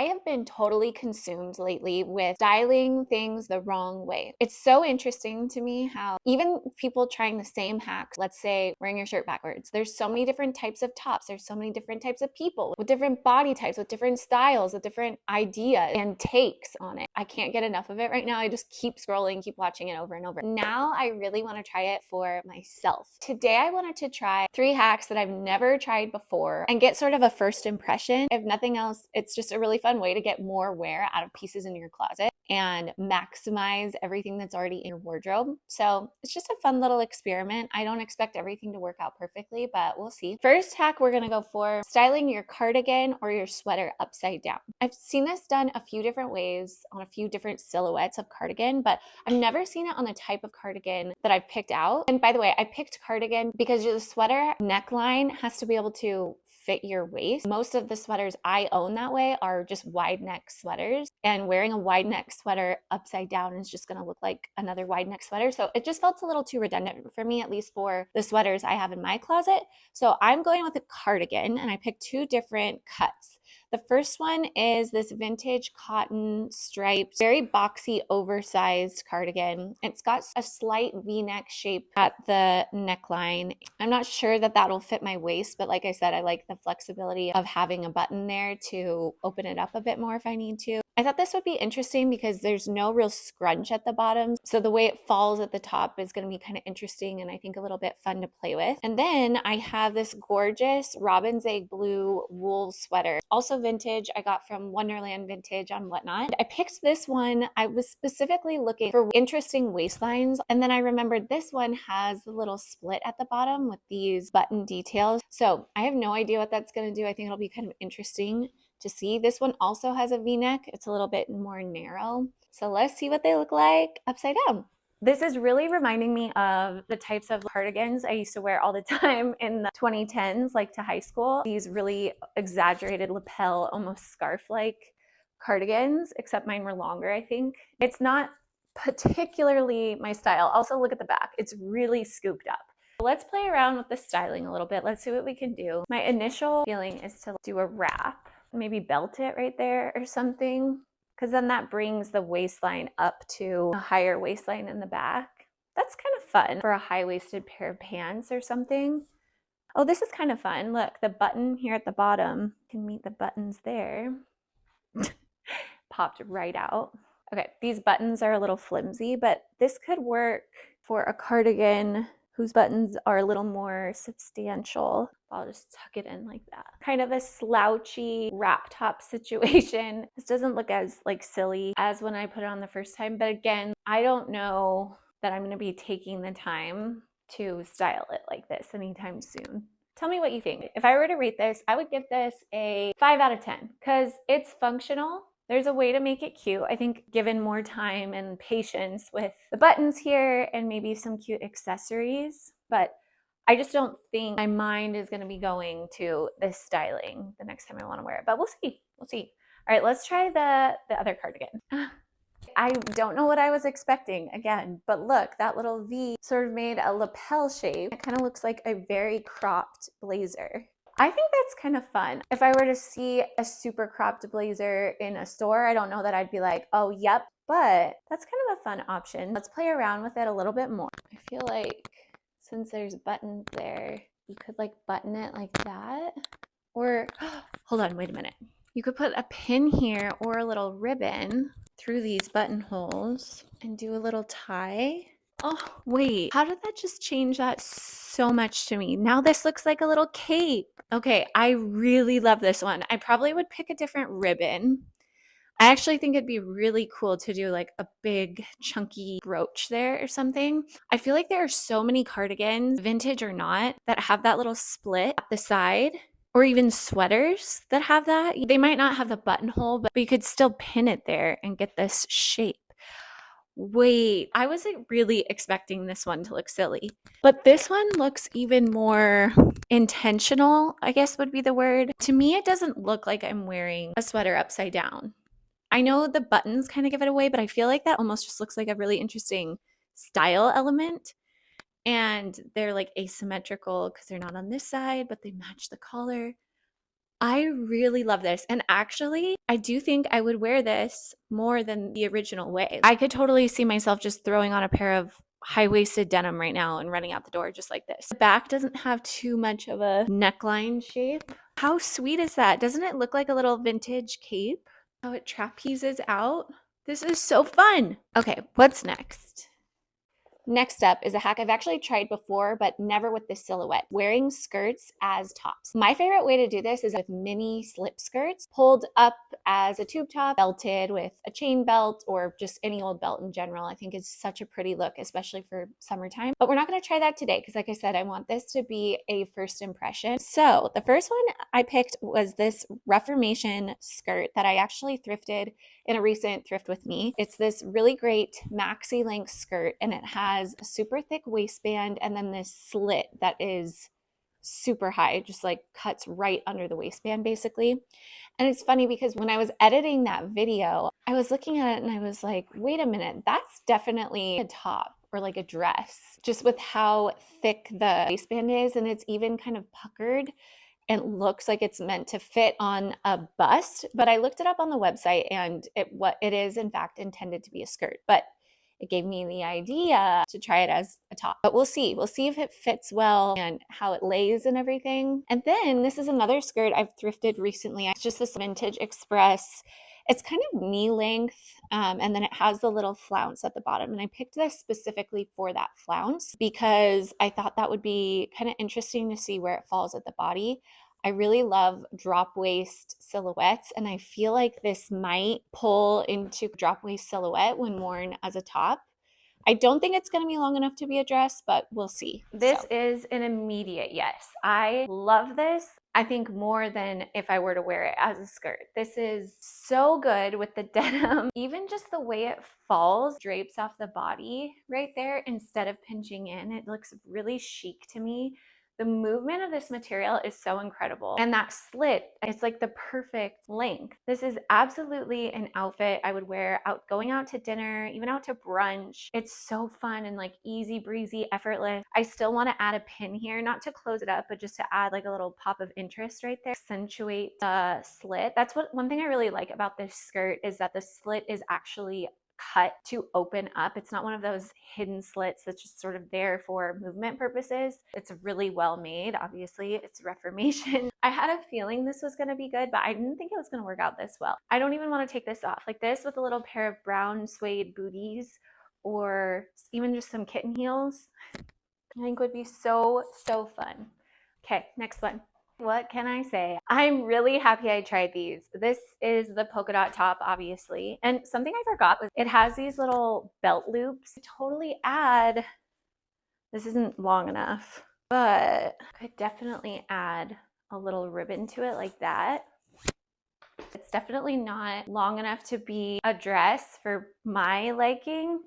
I have been totally consumed lately with styling things the wrong way. It's so interesting to me how even people trying the same hacks, let's say wearing your shirt backwards, there's so many different types of tops. There's so many different types of people with different body types, with different styles, with different ideas and takes on it. I can't get enough of it right now. I just keep scrolling, keep watching it over and over. Now I really want to try it for myself. Today I wanted to try 3 hacks that I've never tried before and get sort of a first impression. If nothing else, it's just a really fun way to get more wear out of pieces in your closet and maximize everything that's already in your wardrobe. So it's just a fun little experiment. I don't expect everything to work out perfectly, but we'll see. First hack we're gonna go for styling your cardigan or your sweater upside down. I've seen this done a few different ways on a few different silhouettes of cardigan, but I've never seen it on the type of cardigan that I've picked out. And by the way, I picked cardigan because the sweater neckline has to be able to fit your waist. Most of the sweaters I own that way are just wide neck sweaters, and wearing a wide neck sweater upside down is just going to look like another wide neck sweater. So it just felt a little too redundant for me, at least for the sweaters I have in my closet. So I'm going with a cardigan, and I picked 2 different cuts. The first one is this vintage cotton striped, very boxy, oversized cardigan. It's got a slight V-neck shape at the neckline. I'm not sure that that'll fit my waist, but like I said, I like the flexibility of having a button there to open it up a bit more if I need to. I thought this would be interesting because there's no real scrunch at the bottom. So the way it falls at the top is going to be kind of interesting and I think a little bit fun to play with. And then I have this gorgeous robin's egg blue wool sweater, also vintage. I got from Wonderland Vintage on Whatnot. I picked this one. I was specifically looking for interesting waistlines. And then I remembered this one has a little split at the bottom with these button details. So I have no idea what that's going to do. I think it'll be kind of interesting to see. This one also has a V-neck. It's a little bit more narrow. So let's see what they look like upside down. This is really reminding me of the types of cardigans I used to wear all the time in the 2010s, like to high school. These really exaggerated lapel, almost scarf-like cardigans, except mine were longer, I think. It's not particularly my style. Also, look at the back. It's really scooped up. Let's play around with the styling a little bit. Let's see what we can do. My initial feeling is to do a wrap, maybe belt it right there or something, because then that brings the waistline up to a higher waistline in the back. That's kind of fun for a high-waisted pair of pants or something. Oh, this is kind of fun. Look, the button here at the bottom can meet the buttons there. Popped right out. Okay, these buttons are a little flimsy, but this could work for a cardigan whose buttons are a little more substantial. I'll just tuck it in like that. Kind of a slouchy wrap top situation. This doesn't look as silly as when I put it on the first time, but again, I don't know that I'm gonna be taking the time to style it like this anytime soon. Tell me what you think. If I were to rate this, I would give this a 5 out of 10 because it's functional. There's a way to make it cute. I think given more time and patience with the buttons here and maybe some cute accessories, but I just don't think my mind is going to be going to this styling the next time I want to wear it, but we'll see. We'll see. All right, let's try the other cardigan. I don't know what I was expecting again, but look, that little V sort of made a lapel shape. It kind of looks like a very cropped blazer. I think that's kind of fun. If I were to see a super cropped blazer in a store, I don't know that I'd be like, oh, yep, but that's kind of a fun option. Let's play around with it a little bit more. I feel like since there's buttons there, you could button it like that. Or, hold on, wait a minute. You could put a pin here or a little ribbon through these buttonholes and do a little tie. Oh, wait, how did that just change that so much to me? Now this looks like a little cape. Okay, I really love this one. I probably would pick a different ribbon. I actually think it'd be really cool to do a big chunky brooch there or something. I feel like there are so many cardigans, vintage or not, that have that little split at the side, or even sweaters that have that. They might not have the buttonhole, but you could still pin it there and get this shape. Wait, I wasn't really expecting this one to look silly, but this one looks even more intentional, I guess would be the word. To me, it doesn't look like I'm wearing a sweater upside down. I know the buttons kind of give it away, but I feel like that almost just looks like a really interesting style element. And they're asymmetrical because they're not on this side, but they match the collar. I really love this. And actually, I do think I would wear this more than the original way. I could totally see myself just throwing on a pair of high-waisted denim right now and running out the door just like this. The back doesn't have too much of a neckline shape. How sweet is that? Doesn't it look like a little vintage cape? How it trapezes out? This is so fun. Okay, what's next? Next up is a hack I've actually tried before, but never with this silhouette, wearing skirts as tops. My favorite way to do this is with mini slip skirts, pulled up as a tube top, belted with a chain belt or just any old belt in general. I think it's such a pretty look, especially for summertime. But we're not going to try that today because, like I said, I want this to be a first impression. So the first one I picked was this Reformation skirt that I actually thrifted in a recent Thrift With Me. It's this really great maxi length skirt, and it has a super thick waistband and then this slit that is super high, just like cuts right under the waistband basically. And it's funny because when I was editing that video, I was looking at it and I was like, wait a minute, that's definitely a top or like a dress, just with how thick the waistband is, and it's even kind of puckered and looks like it's meant to fit on a bust. But I looked it up on the website and it is in fact intended to be a skirt, but it gave me the idea to try it as a top. But we'll see. We'll see if it fits well and how it lays and everything. And then this is another skirt I've thrifted recently. It's just this vintage express. It's kind of knee length, and then it has the little flounce at the bottom. And I picked this specifically for that flounce because I thought that would be kind of interesting to see where it falls at the body. I really love drop waist silhouettes, and I feel like this might pull into drop waist silhouette when worn as a top. I don't think it's going to be long enough to be a dress, but we'll see. This is an immediate yes. I love this. I think more than if I were to wear it as a skirt. This is so good with the denim. Even just the way it falls, drapes off the body right there instead of pinching in. It looks really chic to me. The movement of this material is so incredible. And that slit, it's like the perfect length. This is absolutely an outfit I would wear out going out to dinner, even out to brunch. It's so fun and like easy breezy, effortless. I still want to add a pin here, not to close it up, but just to add like a little pop of interest right there, accentuate the slit. That's one thing I really like about this skirt is that the slit is actually cut to open up. It's not one of those hidden slits that's just sort of there for movement purposes. It's really well made. Obviously, it's Reformation. I had a feeling this was going to be good, but I didn't think it was going to work out this well. I don't even want to take this off. Like this with a little pair of brown suede booties or even just some kitten heels, I think would be so, so fun. Okay, next one. What can I say? I'm really happy I tried these. This is the polka dot top, obviously. And something I forgot was it has these little belt loops. Totally add, this isn't long enough, but could definitely add a little ribbon to it like that. It's definitely not long enough to be a dress for my liking,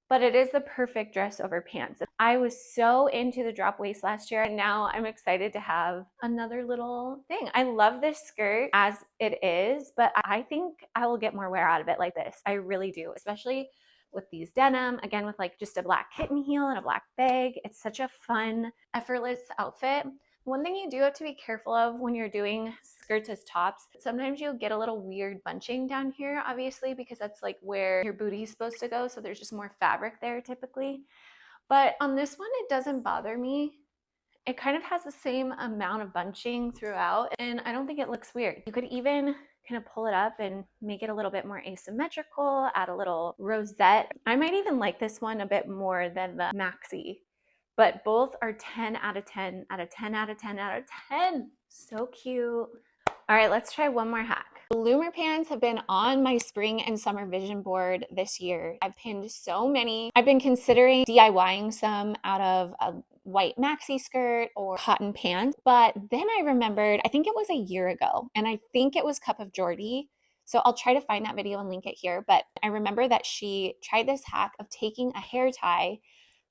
but it is the perfect dress over pants. I was so into the drop waist last year, and now I'm excited to have another little thing. I love this skirt as it is, but I think I will get more wear out of it like this. I really do, especially with these denim, again, with like just a black kitten heel and a black bag. It's such a fun, effortless outfit. One thing you do have to be careful of when you're doing skirts as tops, sometimes you'll get a little weird bunching down here, obviously, because that's like where your booty is supposed to go. So there's just more fabric there typically. But on this one, it doesn't bother me. It kind of has the same amount of bunching throughout, and I don't think it looks weird. You could even kind of pull it up and make it a little bit more asymmetrical, add a little rosette. I might even like this one a bit more than the maxi. But both are 10 out of 10 out of 10 out of 10 out of 10. So cute. All right, let's try one more hack. Bloomer pants have been on my spring and summer vision board this year. I've pinned so many. I've been considering DIYing some out of a white maxi skirt or cotton pants, but then I remembered, I think it was a year ago, and I think it was Cup of Jordy. So I'll try to find that video and link it here, but I remember that she tried this hack of taking a hair tie,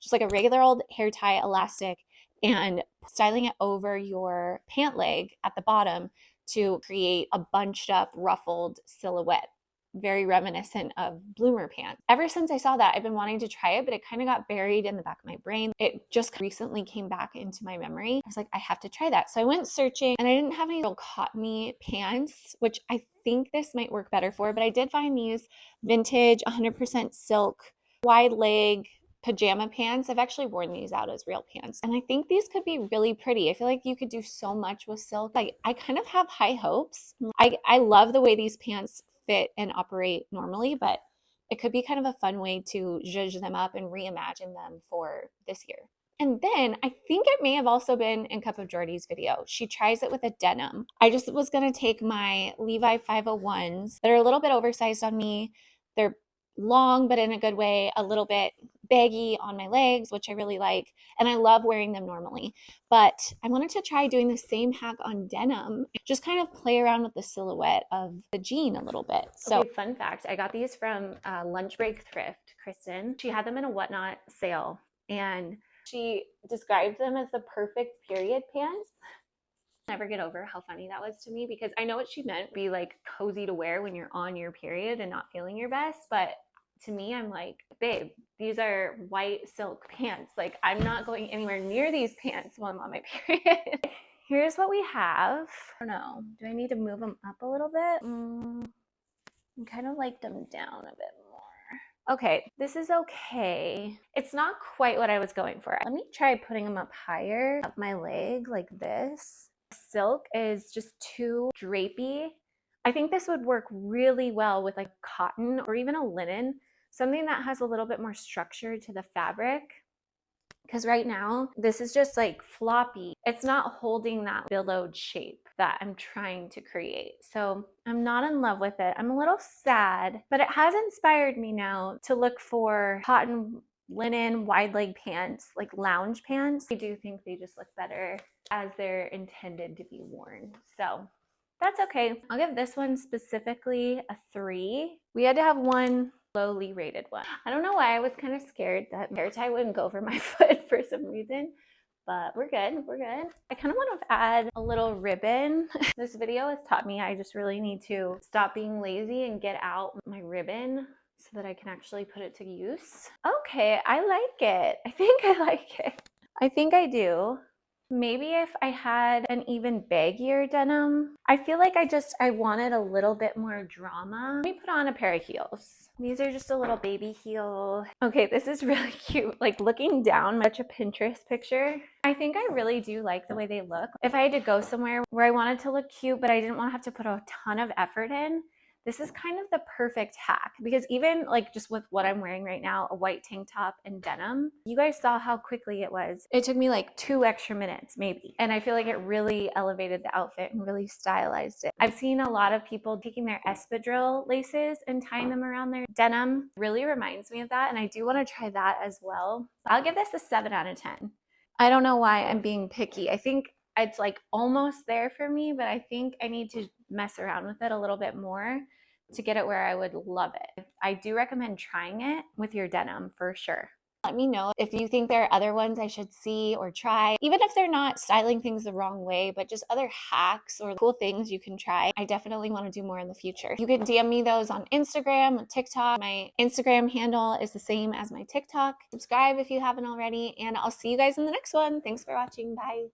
just like a regular old hair tie elastic, and styling it over your pant leg at the bottom to create a bunched up, ruffled silhouette. very reminiscent of bloomer pants. Ever since I saw that, I've been wanting to try it, but it kind of got buried in the back of my brain. It just recently came back into my memory. I was like, I have to try that. So I went searching and I didn't have any real cottony pants, which I think this might work better for, but I did find these vintage 100% silk wide leg pajama pants. I've actually worn these out as real pants, and I think these could be really pretty. I feel like you could do so much with silk. Like, I kind of have high hopes. I love the way these pants fit and operate normally, but it could be kind of a fun way to zhuzh them up and reimagine them for this year. And then I think it may have also been in Cup of Jordy's video. She tries it with a denim. I just was going to take my Levi 501s that are a little bit oversized on me. They're long, but in a good way, a little bit baggy on my legs, which I really like. And I love wearing them normally. But I wanted to try doing the same hack on denim, just kind of play around with the silhouette of the jean a little bit. So, okay, fun fact, I got these from Lunch Break Thrift, Kristen. She had them in a Whatnot sale, and she described them as the perfect period pants. Never get over how funny that was to me, because I know what she meant, be like cozy to wear when you're on your period and not feeling your best. But to me, I'm like, babe, these are white silk pants. Like, I'm not going anywhere near these pants while I'm on my period. Here's what we have. I don't know. Do I need to move them up a little bit? I kind of like them down a bit more. Okay, this is okay. It's not quite what I was going for. Let me try putting them up higher, up my leg like this. Silk is just too drapey. I think this would work really well with like cotton or even a linen, something that has a little bit more structure to the fabric. Because right now, this is just like floppy. It's not holding that billowed shape that I'm trying to create. So I'm not in love with it. I'm a little sad, but it has inspired me now to look for cotton, linen, wide leg pants, like lounge pants. I do think they just look better as they're intended to be worn. So that's okay. I'll give this one specifically a 3. We had to have one lowly rated one. I don't know why I was kind of scared that hair tie wouldn't go over my foot for some reason, but we're good. We're good. I kind of want to add a little ribbon. This video has taught me I just really need to stop being lazy and get out my ribbon so that I can actually put it to use. Okay, I like it. I think I like it. I think I do. Maybe if I had an even baggier denim. I feel like I wanted a little bit more drama. Let me put on a pair of heels. These are just a little baby heel. Okay, this is really cute. Like, looking down, such a Pinterest picture. I think I really do like the way they look. If I had to go somewhere where I wanted to look cute, but I didn't want to have to put a ton of effort in, this is kind of the perfect hack, because even like just with what I'm wearing right now, a white tank top and denim, you guys saw how quickly it was. It took me like 2 extra minutes maybe. And I feel like it really elevated the outfit and really stylized it. I've seen a lot of people taking their espadrille laces and tying them around their denim. Really reminds me of that. And I do want to try that as well. I'll give this a 7 out of 10. I don't know why I'm being picky. I think it's like almost there for me, but I think I need to mess around with it a little bit more to get it where I would love it. I do recommend trying it with your denim for sure. Let me know if you think there are other ones I should see or try, even if they're not styling things the wrong way, but just other hacks or cool things you can try. I definitely want to do more in the future. You can DM me those on Instagram, TikTok. My Instagram handle is the same as my TikTok. Subscribe if you haven't already, and I'll see you guys in the next one. Thanks for watching. Bye.